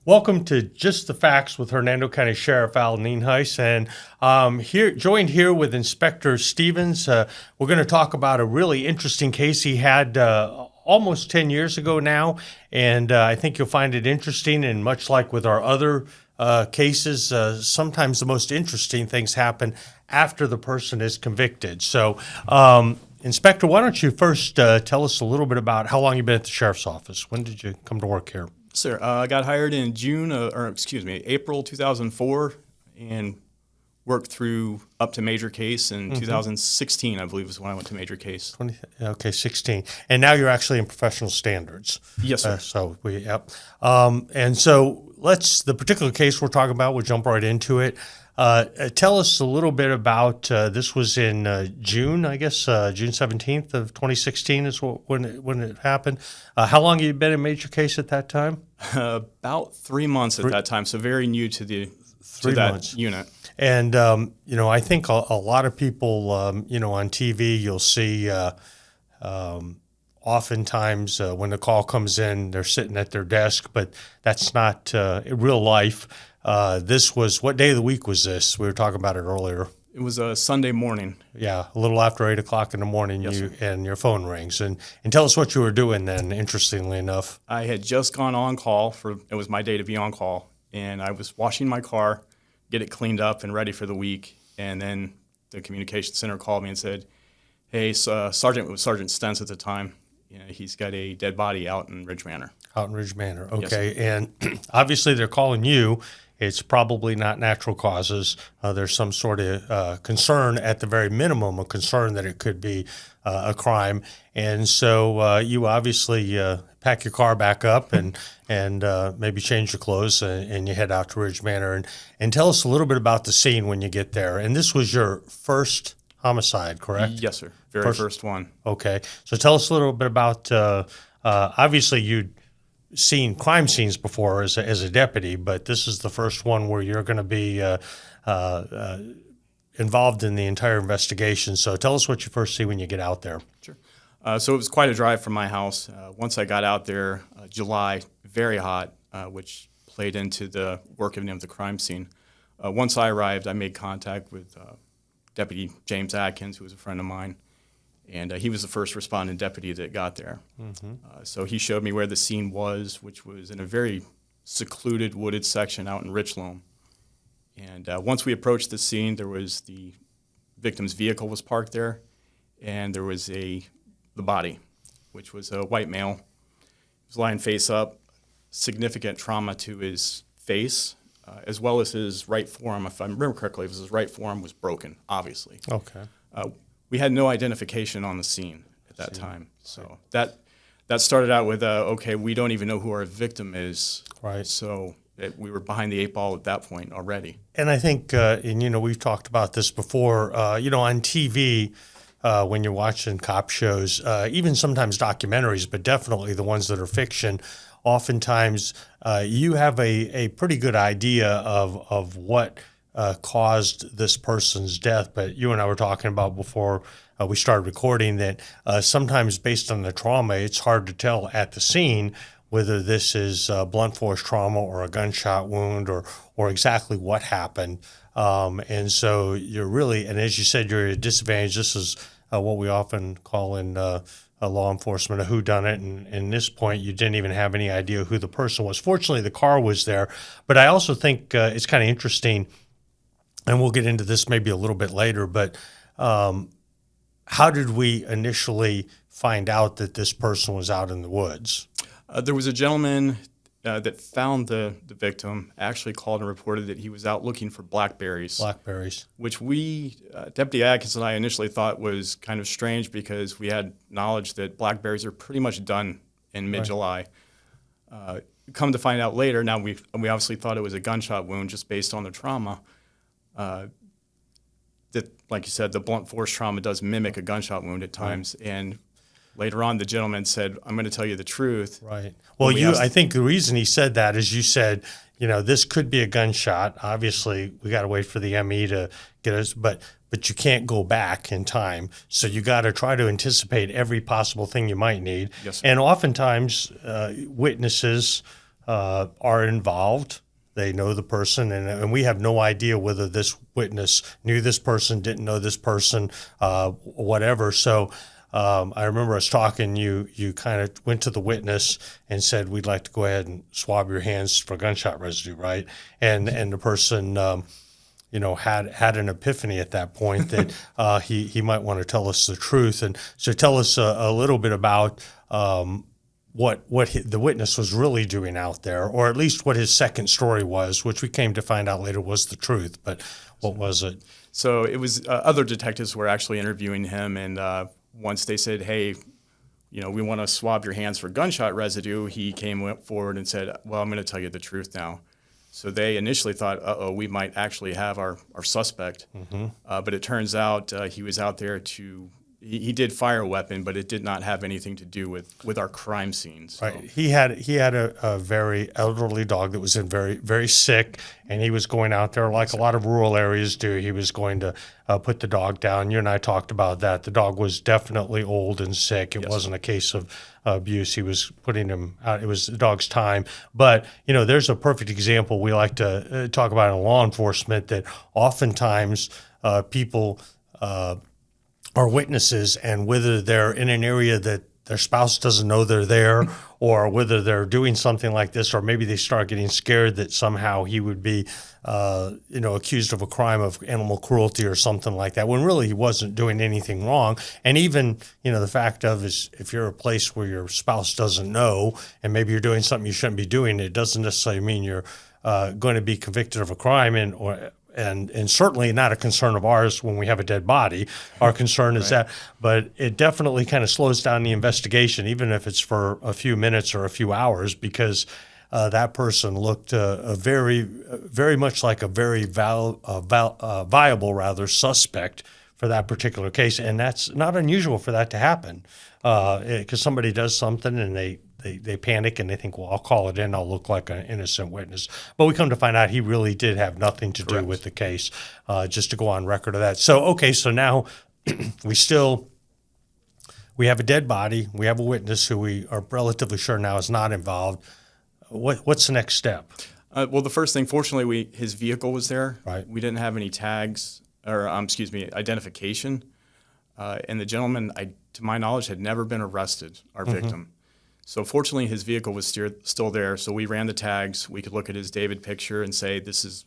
Welcome to Just the Facts with Hernando County Sheriff Al Nienhuis, and joined here with Inspector Stevens. We're going to talk about a really interesting case he had almost 10 years ago now, and I think you'll find it interesting. And much like with our other cases, sometimes the most interesting things happen after the person is convicted. So, Inspector, why don't you first tell us a little bit about how long you've been at the Sheriff's Office? When did you come to work here? Sir, I got hired in April 2004, and worked through up to major case in 2016, I believe, is when I went to major case. 16. And now you're actually in professional standards. Yes, sir. And so the particular case we're talking about, we'll jump right into it. Tell us a little bit about, this was in June, I guess, June 17th of 2016 is when it happened. How long have you been in major case at that time? About 3 months at that time, so very new to that unit. And, I think a lot of people, on TV, you'll see oftentimes when the call comes in, they're sitting at their desk, but that's not real life. What day of the week was this? We were talking about it earlier. It was a Sunday morning. Yeah, a little after 8 o'clock in the morning, Yes, and your phone rings. And tell us what you were doing then, interestingly enough. I had just gone on call it was my day to be on call, and I was washing my car, get it cleaned up and ready for the week, and then the communications center called me and said, hey, Sergeant Stentz at the time, he's got a dead body out in Ridge Manor. Out in Ridge Manor, okay. Yes, and obviously they're calling you. It's probably not natural causes. There's some sort of concern, at the very minimum, a concern that it could be a crime. And so you obviously pack your car back up and maybe change your clothes and you head out to Ridge Manor. And tell us a little bit about the scene when you get there. And this was your first homicide, correct? Yes, sir. Very first one. Okay. So tell us a little bit about, obviously you'd seen crime scenes before as a deputy, but this is the first one where you're going to be involved in the entire investigation. So tell us what you first see when you get out there. Sure. So it was quite a drive from my house. Once I got out there, July, very hot, which played into the working of the crime scene. Once I arrived, I made contact with Deputy James Atkins, who was a friend of mine. And he was the first responding deputy that got there. Mm-hmm. So he showed me where the scene was, which was in a very secluded, wooded section out in Richloam. And once we approached the scene, there was the victim's vehicle was parked there, and there was the body, which was a white male. He was lying face up, significant trauma to his face, as well as his right forearm. If I remember correctly, his right forearm was broken, obviously. Okay. We had no identification on the scene at that time. So that started out with, okay, we don't even know who our victim is. Right. So we were behind the eight ball at that point already. And I think, we've talked about this before, on TV, when you're watching cop shows, even sometimes documentaries, but definitely the ones that are fiction, oftentimes you have a pretty good idea of what caused this person's death. But you and I were talking about before we started recording that sometimes based on the trauma, it's hard to tell at the scene whether this is blunt force trauma or a gunshot wound or exactly what happened. And so you're really, and as you said, you're at a disadvantage. This is what we often call in law enforcement a whodunit. And in this point, you didn't even have any idea who the person was. Fortunately, the car was there. But I also think it's kind of interesting, and we'll get into this maybe a little bit later, but how did we initially find out that this person was out in the woods? There was a gentleman that found the victim, actually called and reported that he was out looking for blackberries. Blackberries. Which Deputy Atkins and I initially thought was kind of strange because we had knowledge that blackberries are pretty much done in mid-July. Right. Come to find out later, now we obviously thought it was a gunshot wound just based on the trauma. That, like you said, the blunt force trauma does mimic a gunshot wound at times. Right. And later on, the gentleman said, I'm going to tell you the truth. Right. Well, I think the reason he said that is you said, this could be a gunshot. Obviously, we got to wait for the ME to get us, but you can't go back in time. So you got to try to anticipate every possible thing you might need. Yes, sir. And oftentimes, witnesses are involved. They know the person, and we have no idea whether this witness knew this person, didn't know this person, whatever. So I remember us talking. You kind of went to the witness and said, "We'd like to go ahead and swab your hands for gunshot residue," right? And the person, had an epiphany at that point that he might want to tell us the truth. And so, tell us a little bit about what the witness was really doing out there, or at least what his second story was, which we came to find out later was the truth. But what was it? So it was other detectives were actually interviewing him, and once they said, "Hey, we want to swab your hands for gunshot residue," he went forward and said, "Well, I'm going to tell you the truth now." So they initially thought, we might actually have our suspect. Mm-hmm. But it turns out he was out there he did fire a weapon, but it did not have anything to do with our crime scene. So. Right. He had a very elderly dog that was very, very sick, and he was going out there like a lot of rural areas do. He was going to put the dog down. You and I talked about that. The dog was definitely old and sick. It wasn't a case of abuse. He was putting him out. It was the dog's time. But, there's a perfect example we like to talk about in law enforcement, that oftentimes people are witnesses, and whether they're in an area that their spouse doesn't know they're there, or whether they're doing something like this, or maybe they start getting scared that somehow he would be, accused of a crime of animal cruelty or something like that, when really he wasn't doing anything wrong. And even, the fact of is, if you're a place where your spouse doesn't know, and maybe you're doing something you shouldn't be doing, it doesn't necessarily mean you're going to be convicted of a crime, and certainly not a concern of ours when we have a dead body. Our concern is that, but it definitely kind of slows down the investigation, even if it's for a few minutes or a few hours, because that person looked very, very much like a very viable suspect for that particular case. And that's not unusual for that to happen, because somebody does something and they panic and they think, well, I'll call it in. I'll look like an innocent witness. But we come to find out he really did have nothing to do with the case, just to go on record of that. So now we have a dead body. We have a witness who we are relatively sure now is not involved. What's the next step? Well, the first thing, fortunately, his vehicle was there. Right. We didn't have any tags or, identification. And the gentleman, to my knowledge, had never been arrested, our victim. So fortunately, his vehicle was still there. So we ran the tags. We could look at his David picture and say, this is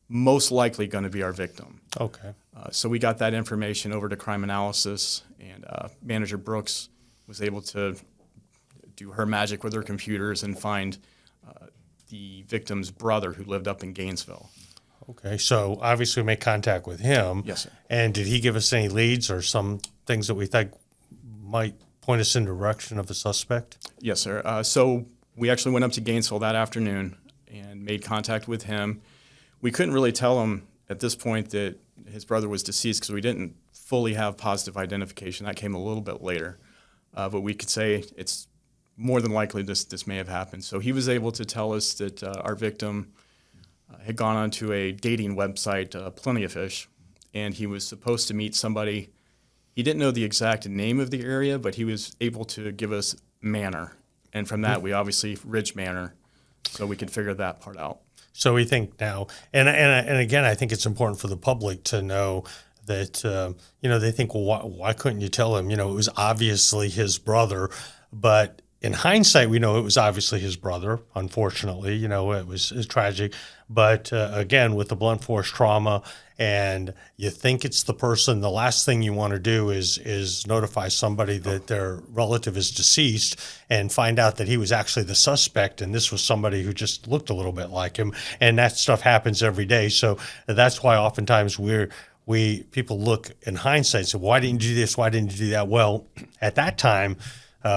most likely going to be our victim. Okay. So we got that information over to crime analysis, and Manager Brooks was able to do her magic with her computers and find the victim's brother, who lived up in Gainesville. Okay, so obviously we made contact with him. Yes, sir. And did he give us any leads or some things that we think might point us in the direction of the suspect? Yes, sir. So we actually went up to Gainesville that afternoon and made contact with him. We couldn't really tell him at this point that his brother was deceased because we didn't fully have positive identification. That came a little bit later. But we could say it's more than likely this may have happened. So he was able to tell us that our victim had gone onto a dating website, Plenti, and he was supposed to meet somebody. He didn't know the exact name of the area, but he was able to give us Manor. And from that, we obviously Ridge Manor, so we could figure that part out. So we think now, and again, I think it's important for the public to know that, they think, well, why couldn't you tell him? It was obviously his brother, but in hindsight, we know it was obviously his brother. Unfortunately, it was tragic. But again, with the blunt force trauma, and you think it's the person, the last thing you want to do is notify somebody that their relative is deceased and find out that he was actually the suspect, and this was somebody who just looked a little bit like him. And that stuff happens every day. So that's why oftentimes people look in hindsight and say, why didn't you do this? Why didn't you do that? Well, at that time,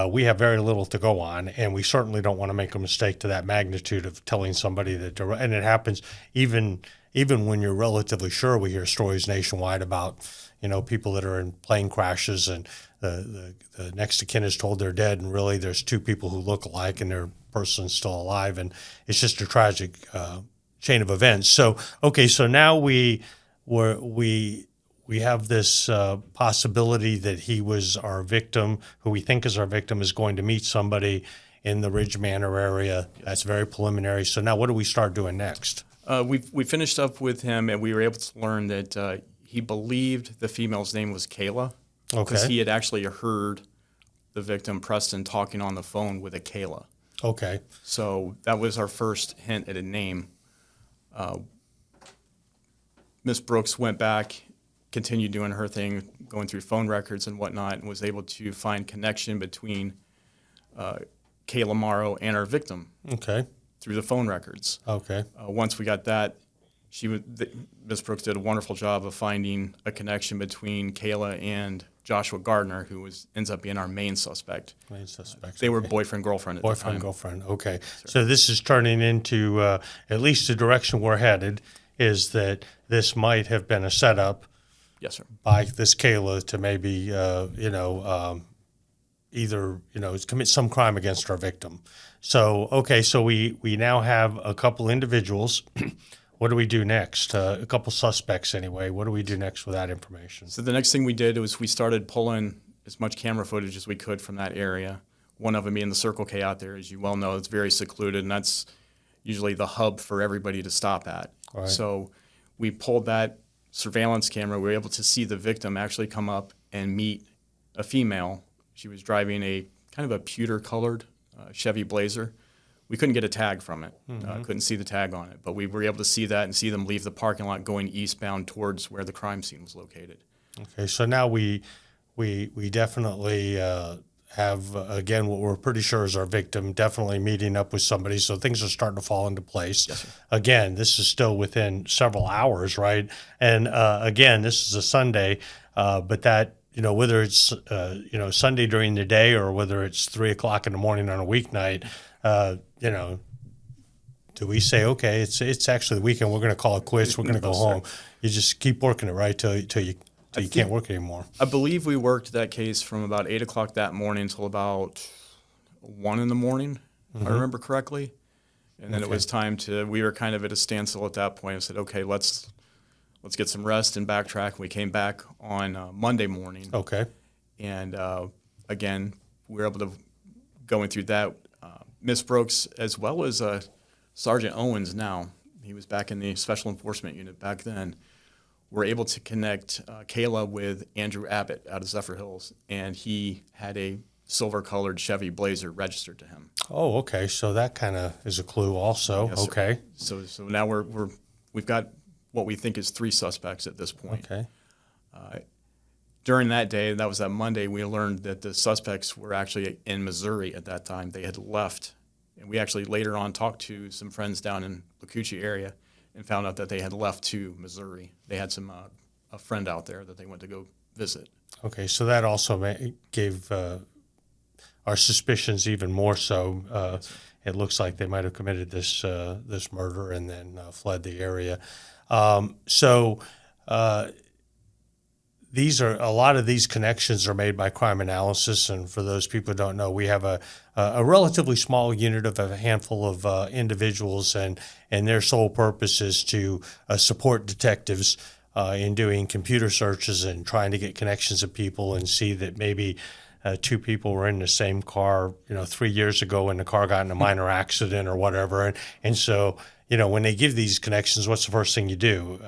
we have very little to go on, and we certainly don't want to make a mistake to that magnitude of telling somebody that. And it happens even when you're relatively sure. We hear stories nationwide about people that are in plane crashes, and the next of kin is told they're dead, and really there's two people who look alike, and their person's still alive, and it's just a tragic chain of events. So now we have this possibility that he was our victim, who we think is our victim, is going to meet somebody in the Ridge Manor area. That's very preliminary. So now what do we start doing next? We finished up with him, and we were able to learn that he believed the female's name was Kayla because he had actually heard the victim, Preston, talking on the phone with a Kayla. Okay. So that was our first hint at a name. Miss Brooks went back, continued doing her thing, going through phone records and whatnot, and was able to find connection between Kayla Morrow and our victim. Okay. Through the phone records. Okay. Once we got that, Miss Brooks did a wonderful job of finding a connection between Kayla and Joshua Gardner, who ends up being our main suspect. Main suspect. They were boyfriend-girlfriend at the time. Boyfriend-girlfriend. Okay. So this is turning into, at least the direction we're headed, is that this might have been a setup. Yes, sir. By this Kayla to maybe, either, commit some crime against our victim. So, okay, so we now have a couple individuals. What do we do next? A couple suspects anyway. What do we do next with that information? So the next thing we did was we started pulling as much camera footage as we could from that area. One of them being the Circle K out there, as you well know, it's very secluded, and that's usually the hub for everybody to stop at. Right. So we pulled that surveillance camera. We were able to see the victim actually come up and meet a female. She was driving a kind of a pewter-colored Chevy Blazer. We couldn't get a tag from it. Couldn't see the tag on it, but we were able to see that and see them leave the parking lot going eastbound towards where the crime scene was located. Okay, so now we definitely have, again, what we're pretty sure is our victim definitely meeting up with somebody, so things are starting to fall into place. Yes, sir. Again, this is still within several hours, right? And again, this is a Sunday, but that, whether it's, Sunday during the day or whether it's 3 o'clock in the morning on a weeknight, do we say, okay, it's actually the weekend, we're going to call it quits, we're going to go home? You just keep working it, right, till you can't work anymore. I believe we worked that case from about 8 o'clock that morning until about 1 in the morning, if I remember correctly. And then it was time we were kind of at a standstill at that point. I said, okay, let's get some rest and backtrack. We came back on Monday morning. Okay. And again, we were able to, going through that, Miss Brooks, as well as Sergeant Owens now, he was back in the Special Enforcement Unit back then, were able to connect Kayla with Andrew Abbott out of Zephyr Hills, and he had a silver-colored Chevy Blazer registered to him. Oh, okay. So that kind of is a clue also. Yes, sir. Okay. So now we've got what we think is 3 suspects at this point. Okay. During that day, that was that Monday, we learned that the suspects were actually in Missouri at that time. They had left. And we actually later on talked to some friends down in the Cucci area and found out that they had left to Missouri. They had a friend out there that they went to go visit. Okay, so that also gave our suspicions even more so. It looks like they might have committed this murder and then fled the area. A lot of these connections are made by crime analysis, and for those people who don't know, we have a relatively small unit of a handful of individuals, and their sole purpose is to support detectives in doing computer searches and trying to get connections of people and see that maybe 2 people were in the same car, 3 years ago, and the car got in a minor accident or whatever, and so when they give these connections, what's the first thing you do?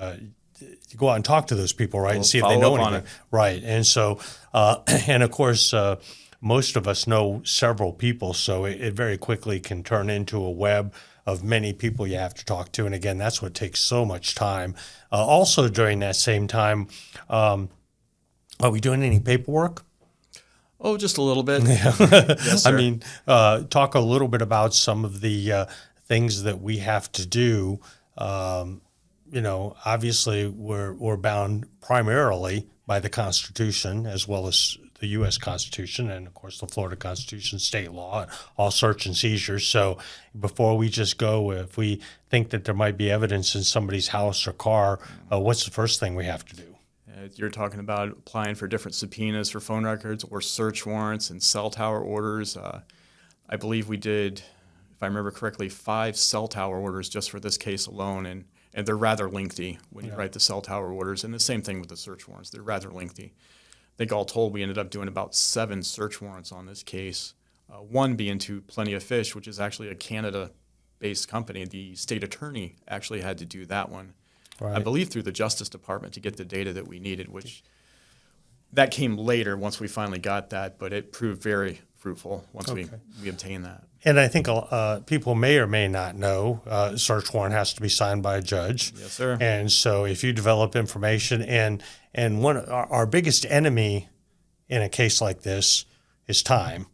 You go out and talk to those people, right, and see if they know anything. Right, and so, and of course, most of us know several people, so it very quickly can turn into a web of many people you have to talk to, and again, that's what takes so much time. Also, during that same time, are we doing any paperwork? Oh, just a little bit. Yes, sir. I mean, talk a little bit about some of the things that we have to do. Obviously we're bound primarily by the Constitution as well as the U.S. Constitution and, of course, the Florida Constitution, state law, all search and seizures. So before we just go, if we think that there might be evidence in somebody's house or car, what's the first thing we have to do? You're talking about applying for different subpoenas for phone records or search warrants and cell tower orders. I believe we did, if I remember correctly, 5 cell tower orders just for this case alone, and they're rather lengthy when you write the cell tower orders, and the same thing with the search warrants. They're rather lengthy. I think all told, we ended up doing about 7 search warrants on this case. One being to Plenty of Fish, which is actually a Canada-based company. The state attorney actually had to do that one, I believe through the Justice Department, to get the data that we needed, which that came later once we finally got that, but it proved very fruitful once we obtained that. And I think people may or may not know a search warrant has to be signed by a judge. Yes, sir. And so if you develop information, and one our biggest enemy in a case like this is time.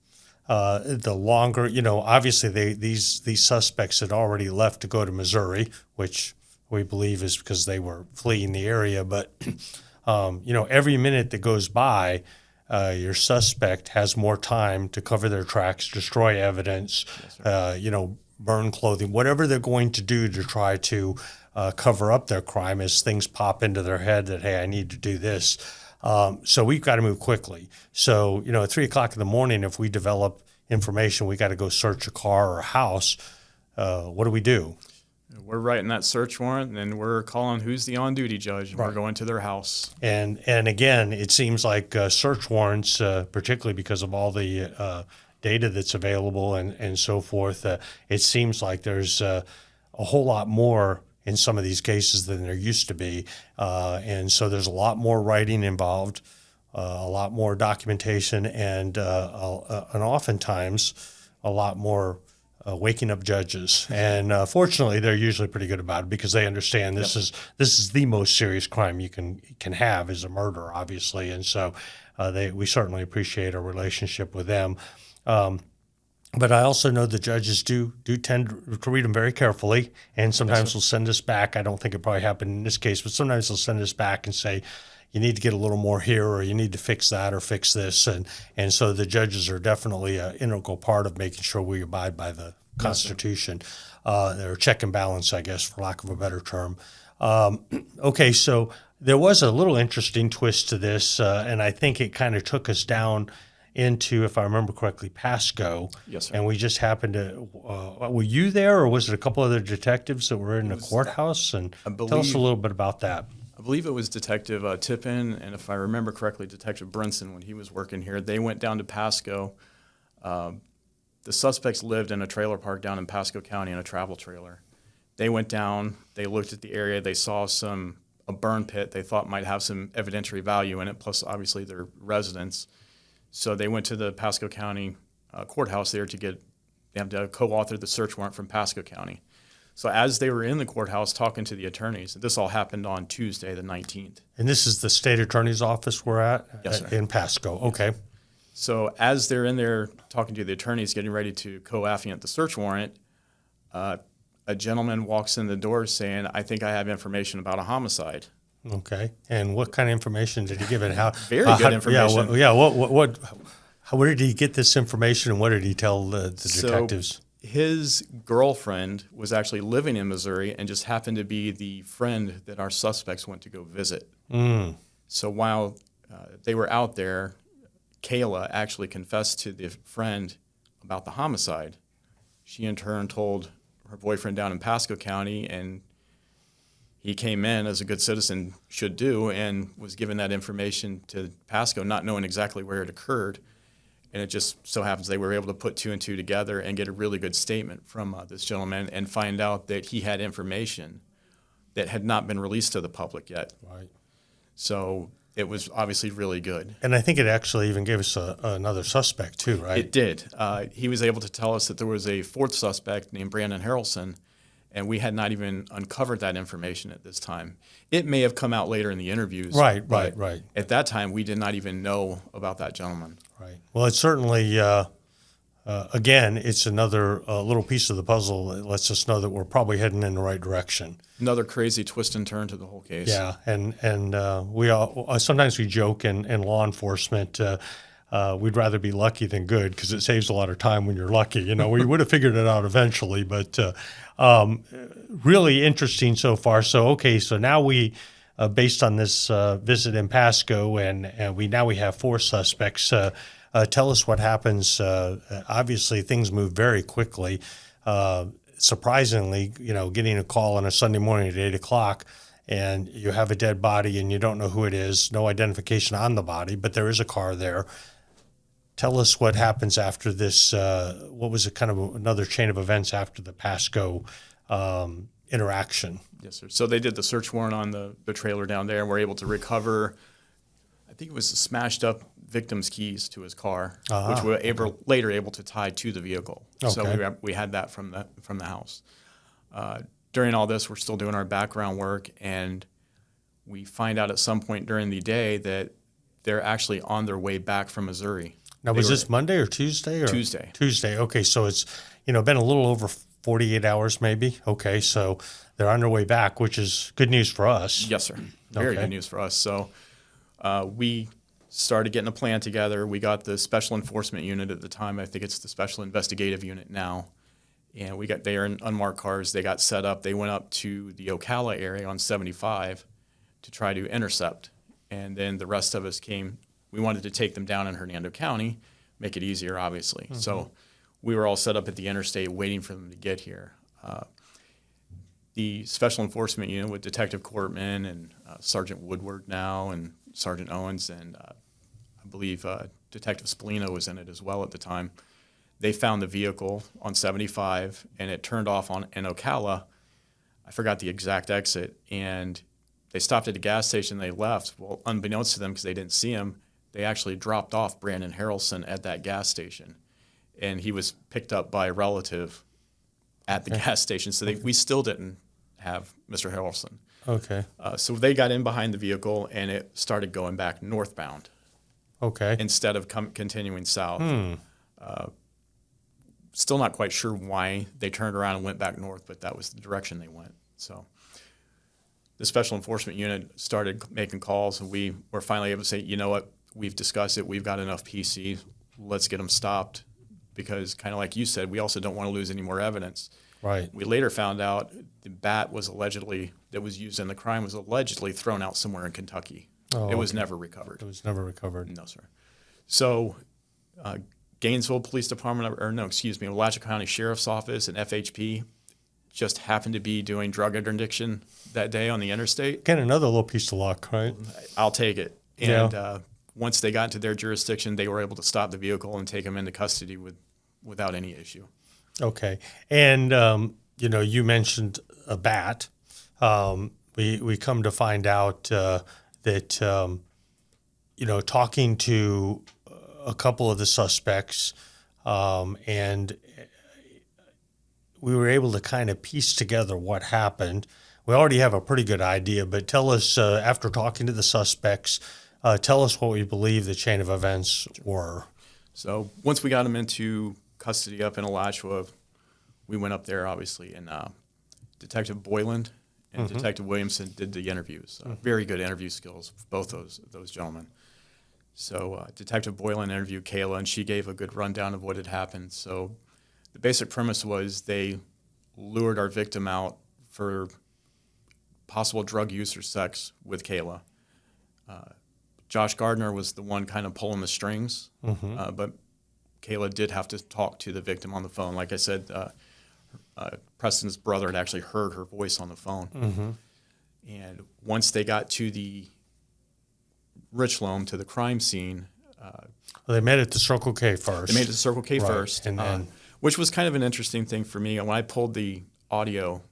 The longer, obviously these suspects had already left to go to Missouri, which we believe is because they were fleeing the area. But every minute that goes by, your suspect has more time to cover their tracks, destroy evidence, burn clothing, whatever they're going to do to try to cover up their crime as things pop into their head that, hey, I need to do this. So we've got to move quickly. So, at 3 o'clock in the morning, if we develop information, we got to go search a car or a house. What do we do? We're writing that search warrant, and we're calling who's the on-duty judge, and we're going to their house. And again, it seems like search warrants, particularly because of all the data that's available and so forth, it seems like there's a whole lot more in some of these cases than there used to be. And so there's a lot more writing involved, a lot more documentation, and oftentimes a lot more waking up judges. And fortunately, they're usually pretty good about it because they understand this is the most serious crime you can have is a murder, obviously. And so we certainly appreciate our relationship with them. But I also know the judges do tend to read them very carefully, and sometimes they'll send us back. I don't think it probably happened in this case, but sometimes they'll send us back and say, you need to get a little more here, or you need to fix that or fix this. And so the judges are definitely an integral part of making sure we abide by the Constitution. They're check and balance, I guess, for lack of a better term. Okay, so there was a little interesting twist to this, and I think it kind of took us down into, if I remember correctly, Pasco. Yes, sir. And we just happened to, were you there, or was it a couple other detectives that were in the courthouse? And tell us a little bit about that. I believe it was Detective Tippin, and if I remember correctly, Detective Brinson, when he was working here. They went down to Pasco. The suspects lived in a trailer park down in Pasco County in a travel trailer. They went down, they looked at the area, they saw a burn pit they thought might have some evidentiary value in it, plus obviously their residence. So they went to the Pasco County courthouse there they have to co-author the search warrant from Pasco County. So as they were in the courthouse talking to the attorneys, this all happened on Tuesday, the 19th. And this is the state attorney's office we're at? Yes, sir. In Pasco, okay. So as they're in there talking to the attorneys, getting ready to co-affiant the search warrant, a gentleman walks in the door saying, I think I have information about a homicide. Okay. And what kind of information did he give it? Very good information. Where did he get this information, and what did he tell the detectives? His girlfriend was actually living in Missouri and just happened to be the friend that our suspects went to go visit. So while they were out there, Kayla actually confessed to the friend about the homicide. She in turn told her boyfriend down in Pasco County, and he came in, as a good citizen should do, and was given that information to Pasco, not knowing exactly where it occurred. And it just so happens they were able to put two and two together and get a really good statement from this gentleman and find out that he had information that had not been released to the public yet. Right. So it was obviously really good. And I think it actually even gave us another suspect too, right? It did. He was able to tell us that there was a fourth suspect named Brandon Harrelson, and we had not even uncovered that information at this time. It may have come out later in the interviews. Right. At that time, we did not even know about that gentleman. Right. Well, it's certainly, again, it's another little piece of the puzzle that lets us know that we're probably heading in the right direction. Another crazy twist and turn to the whole case. Yeah, and we all sometimes we joke in law enforcement. We'd rather be lucky than good because it saves a lot of time when you're lucky. We would have figured it out eventually, but really interesting so far. So now we, based on this visit in Pasco, and we have 4 suspects. Tell us what happens. Obviously, things move very quickly. Surprisingly, getting a call on a Sunday morning at 8 o'clock, and you have a dead body and you don't know who it is, no identification on the body, but there is a car there. Tell us what happens after this. What was it kind of another chain of events after the Pasco interaction? Yes, sir. So they did the search warrant on the trailer down there and were able to recover, I think it was the smashed up victim's keys to his car, which we were later able to tie to the vehicle. So we had that from the house. During all this, we're still doing our background work, and we find out at some point during the day that they're actually on their way back from Missouri. Now, was this Monday or Tuesday? Tuesday. Tuesday. Okay, so it's been a little over 48 hours, maybe. Okay, so they're on their way back, which is good news for us. Yes, sir. Very good news for us. So we started getting a plan together. We got the Special Enforcement Unit at the time. I think it's the Special Investigative Unit now. And they are in unmarked cars. They got set up. They went up to the Ocala area on 75 to try to intercept. And then the rest of us came. We wanted to take them down in Hernando County, make it easier, obviously. Mm-hmm. So we were all set up at the interstate waiting for them to get here. The Special Enforcement Unit with Detective Courtman and Sergeant Woodward now and Sergeant Owens and I believe Detective Spallino was in it as well at the time. They found the vehicle on 75 and it turned off in Ocala. I forgot the exact exit, and they stopped at a gas station. They left. Well, unbeknownst to them, because they didn't see him, they actually dropped off Brandon Harrelson at that gas station, and he was picked up by a relative at the gas station. So we still didn't have Mr. Harrelson. Okay. So they got in behind the vehicle, and it started going back northbound. Okay. Instead of continuing south. Still not quite sure why they turned around and went back north, but that was the direction they went. So the Special Enforcement Unit started making calls, and we were finally able to say, you know what, we've discussed it. We've got enough PC. Let's get them stopped, because kind of like you said, we also don't want to lose any more evidence. Right. We later found out the bat that was used in the crime was allegedly thrown out somewhere in Kentucky. It was never recovered. It was never recovered. No, sir. So Gainesville Police Department, Alachua County Sheriff's Office and FHP just happened to be doing drug interdiction that day on the interstate. Again, another little piece of luck, right? I'll take it. And once they got into their jurisdiction, they were able to stop the vehicle and take him into custody without any issue. Okay. And, you mentioned a bat. We come to find out that, talking to a couple of the suspects, and we were able to kind of piece together what happened. We already have a pretty good idea, but tell us, after talking to the suspects, tell us what we believe the chain of events were. So once we got them into custody up in Alachua, we went up there, obviously, and Detective Boyland and Detective Williamson did the interviews. Very good interview skills, both those gentlemen. So Detective Boylan interviewed Kayla, and she gave a good rundown of what had happened. So the basic premise was they lured our victim out for possible drug use or sex with Kayla. Josh Gardner was the one kind of pulling the strings, but Kayla did have to talk to the victim on the phone. Like I said, Preston's brother had actually heard her voice on the phone. And once they got to the Richland, to the crime scene. They met at the Circle K first. They made it to Circle K first, and then, which was kind of an interesting thing for me. When I pulled the audio,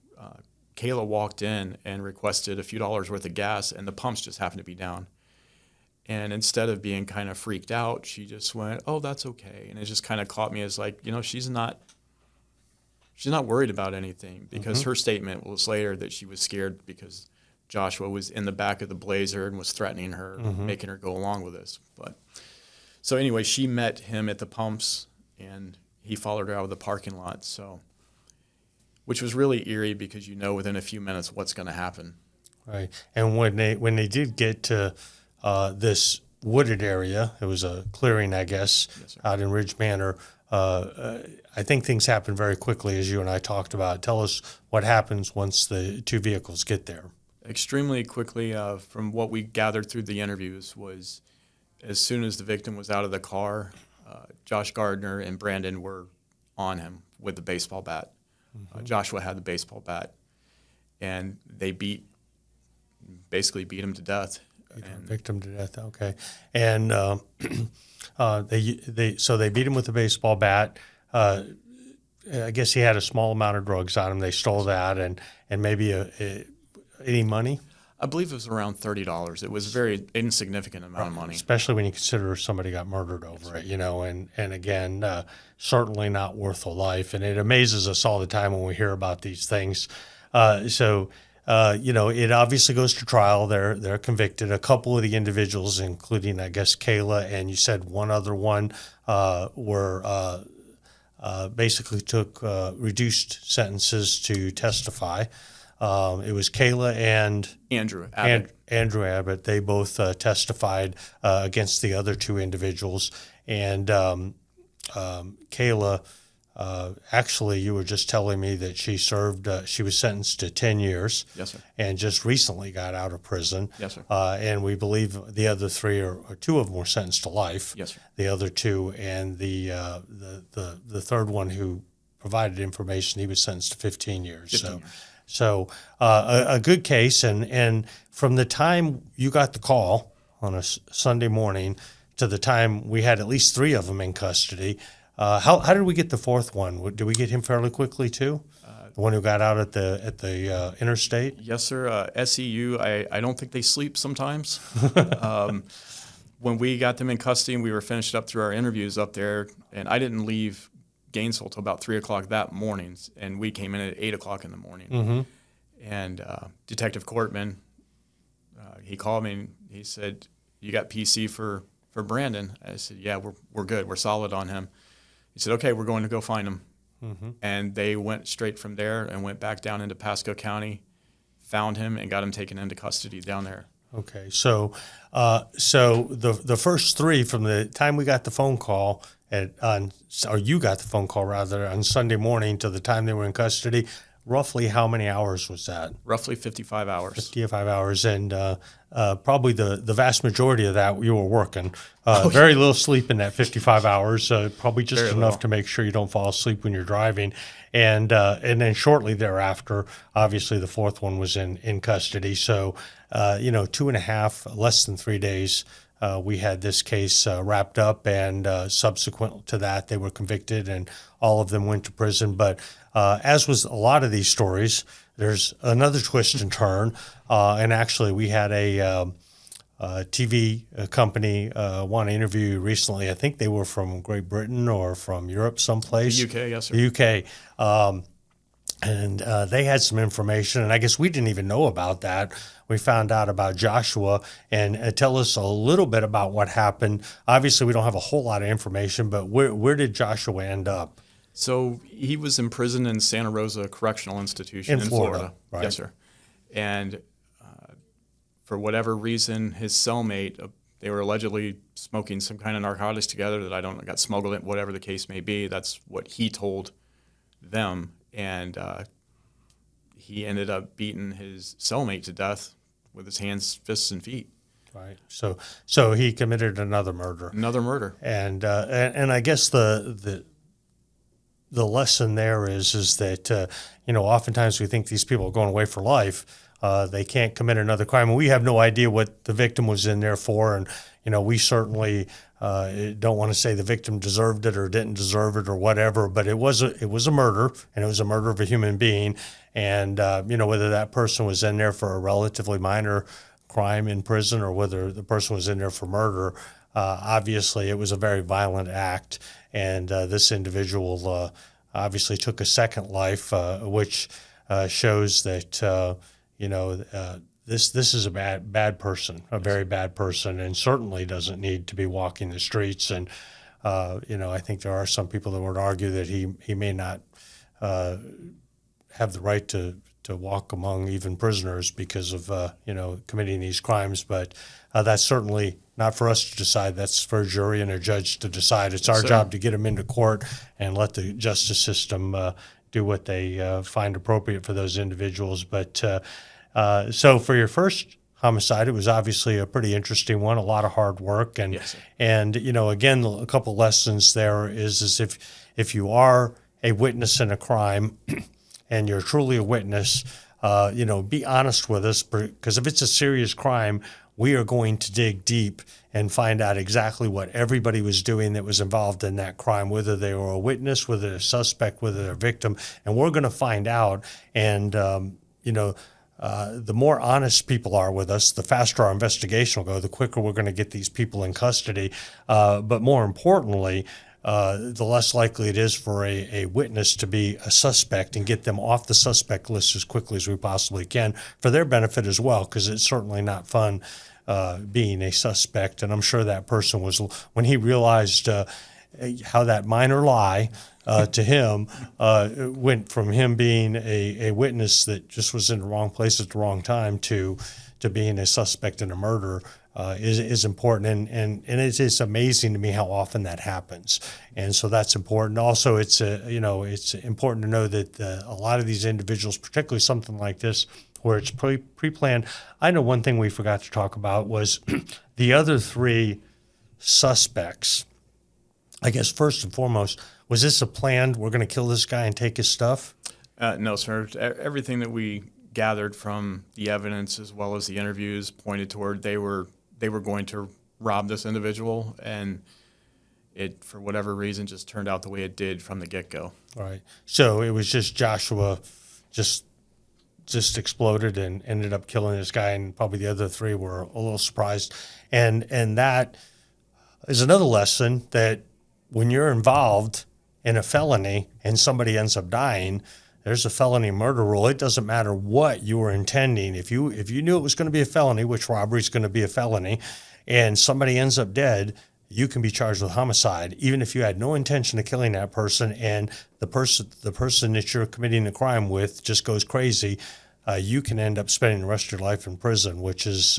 Kayla walked in and requested a few dollars worth of gas, and the pumps just happened to be down. And instead of being kind of freaked out, she just went, "Oh, that's okay." And it just kind of caught me as like, she's not worried about anything, because her statement was later that she was scared because Joshua was in the back of the Blazer and was threatening her, making her go along with this. But so anyway, she met him at the pumps, and he followed her out of the parking lot. So, which was really eerie, because within a few minutes what's going to happen. Right. And when they did get to this wooded area, it was a clearing, I guess, out in Ridge Manor. I think things happen very quickly, as you and I talked about. Tell us what happens once the two vehicles get there. Extremely quickly, from what we gathered through the interviews, was as soon as the victim was out of the car, Josh Gardner and Brandon were on him with the baseball bat. Joshua had the baseball bat, and they basically beat him to death. victim to death. Okay, and they beat him with a baseball bat. I guess he had a small amount of drugs on him. They stole that and maybe any money. I believe it was around $30. It was a very insignificant amount of money, especially when you consider somebody got murdered over it. And again, certainly not worth a life. And it amazes us all the time when we hear about these things. It obviously goes to trial. They're convicted. A couple of the individuals, including I guess Kayla, and you said one other one, were basically took reduced sentences to testify. It was Kayla and Andrew Abbott. Andrew Abbott. They both testified against the other two individuals. And Kayla, actually, you were just telling me that she served. She was sentenced to 10 years. Yes, sir. And just recently got out of prison. Yes, sir. And we believe the other three or two of them were sentenced to life. Yes, sir. The other two, and the third one who provided information, he was sentenced to 15 years. 15 years. So a good case, and from the time you got the call on a Sunday morning to the time we had at least three of them in custody, how did we get the fourth one? Did we get him fairly quickly too? The one who got out at the interstate? Yes, sir. SEU, I don't think they sleep sometimes. When we got them in custody and we were finished up through our interviews up there, and I didn't leave Gainesville till about 3 o'clock that morning, and we came in at 8 o'clock in the morning. Mm-hmm. And Detective Cortman, he called me and he said, "You got PC for Brandon?" I said, "Yeah, we're good. We're solid on him." He said, "Okay, we're going to go find him." Mm-hmm. And they went straight from there and went back down into Pasco County, found him, and got him taken into custody down there. Okay, so the first three, from the time we got the phone call or you got the phone call rather on Sunday morning to the time they were in custody, roughly how many hours was that? Roughly 55 hours. 55 hours, and probably the vast majority of that you were working. Very little sleep in that 55 hours, probably just Very enough little. to make sure you don't fall asleep when you're driving. And then shortly thereafter, obviously the fourth one was in custody. So, 2.5, less than 3 days, we had this case wrapped up, and subsequent to that, they were convicted, and all of them went to prison. But as was a lot of these stories, there's another twist and turn. And actually, we had a TV company want to interview you recently. I think they were from Great Britain or from Europe someplace. The UK, yes, sir. The UK. And they had some information, and I guess we didn't even know about that. We found out about Joshua, and tell us a little bit about what happened. Obviously, we don't have a whole lot of information, but where did Joshua end up? So he was imprisoned in Santa Rosa Correctional Institution in Florida. Right? Yes, sir. And for whatever reason, his cellmate, they were allegedly smoking some kind of narcotics together that I don't know, got smuggled in, whatever the case may be. That's what he told them. And he ended up beating his cellmate to death with his hands, fists, and feet. Right. So he committed another murder. Another murder. And I guess the lesson there is that oftentimes we think these people are going away for life. They can't commit another crime, and we have no idea what the victim was in there for. And we certainly don't want to say the victim deserved it or didn't deserve it or whatever. But it was a murder, and it was a murder of a human being. And whether that person was in there for a relatively minor crime in prison or whether the person was in there for murder, obviously it was a very violent act. And this individual obviously took a second life, which shows that this is a bad person, a very bad person, and certainly doesn't need to be walking the streets. And I think there are some people that would argue that he may not have the right to walk among even prisoners because of committing these crimes. But that's certainly not for us to decide. That's for a jury and a judge to decide. It's our job to get them into court and let the justice system do what they find appropriate for those individuals. But so for your first homicide, it was obviously a pretty interesting one, a lot of hard work. And, Yes, sir. and again, a couple lessons there is if you are a witness in a crime and you're truly a witness, be honest with us, because if it's a serious crime, we are going to dig deep and find out exactly what everybody was doing that was involved in that crime, whether they were a witness, whether they're a suspect, whether they're a victim, and we're going to find out. And the more honest people are with us, the faster our investigation will go, the quicker we're going to get these people in custody. But more importantly, the less likely it is for a witness to be a suspect, and get them off the suspect list as quickly as we possibly can for their benefit as well, because it's certainly not fun being a suspect. And I'm sure that person was, when he realized how that minor lie to him went from him being a witness that just was in the wrong place at the wrong time to being a suspect in a murder is important. And it's amazing to me how often that happens. And so that's important. Also, it's important to know that a lot of these individuals, particularly something like this, where it's pre-planned. I know one thing we forgot to talk about was the other three suspects. I guess first and foremost, was this a planned, we're going to kill this guy and take his stuff? No, sir. Everything that we gathered from the evidence as well as the interviews pointed toward they were going to rob this individual, and it, for whatever reason, just turned out the way it did from the get-go. All right. So it was just Joshua just exploded and ended up killing this guy, and probably the other three were a little surprised. And that is another lesson, that when you're involved in a felony and somebody ends up dying, there's a felony murder rule. It doesn't matter what you were intending. If you knew it was going to be a felony, which robbery is going to be a felony, and somebody ends up dead, you can be charged with homicide, even if you had no intention of killing that person, and the person that you're committing the crime with just goes crazy. You can end up spending the rest of your life in prison, which is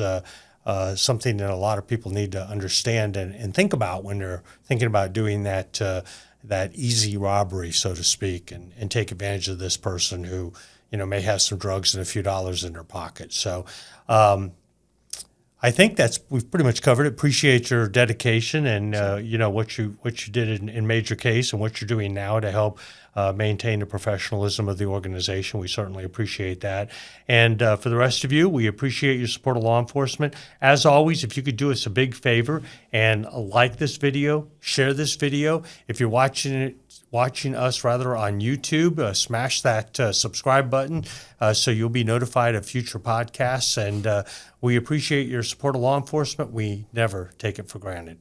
something that a lot of people need to understand and think about when they're thinking about doing that easy robbery, so to speak, and take advantage of this person who, may have some drugs and a few dollars in their pocket. So I think we've pretty much covered it. Appreciate your dedication and what you did in Major Case and what you're doing now to help maintain the professionalism of the organization. We certainly appreciate that. And for the rest of you, we appreciate your support of law enforcement. As always, if you could do us a big favor and like this video, share this video. If you're watching us on YouTube, smash that subscribe button so you'll be notified of future podcasts. And we appreciate your support of law enforcement. We never take it for granted.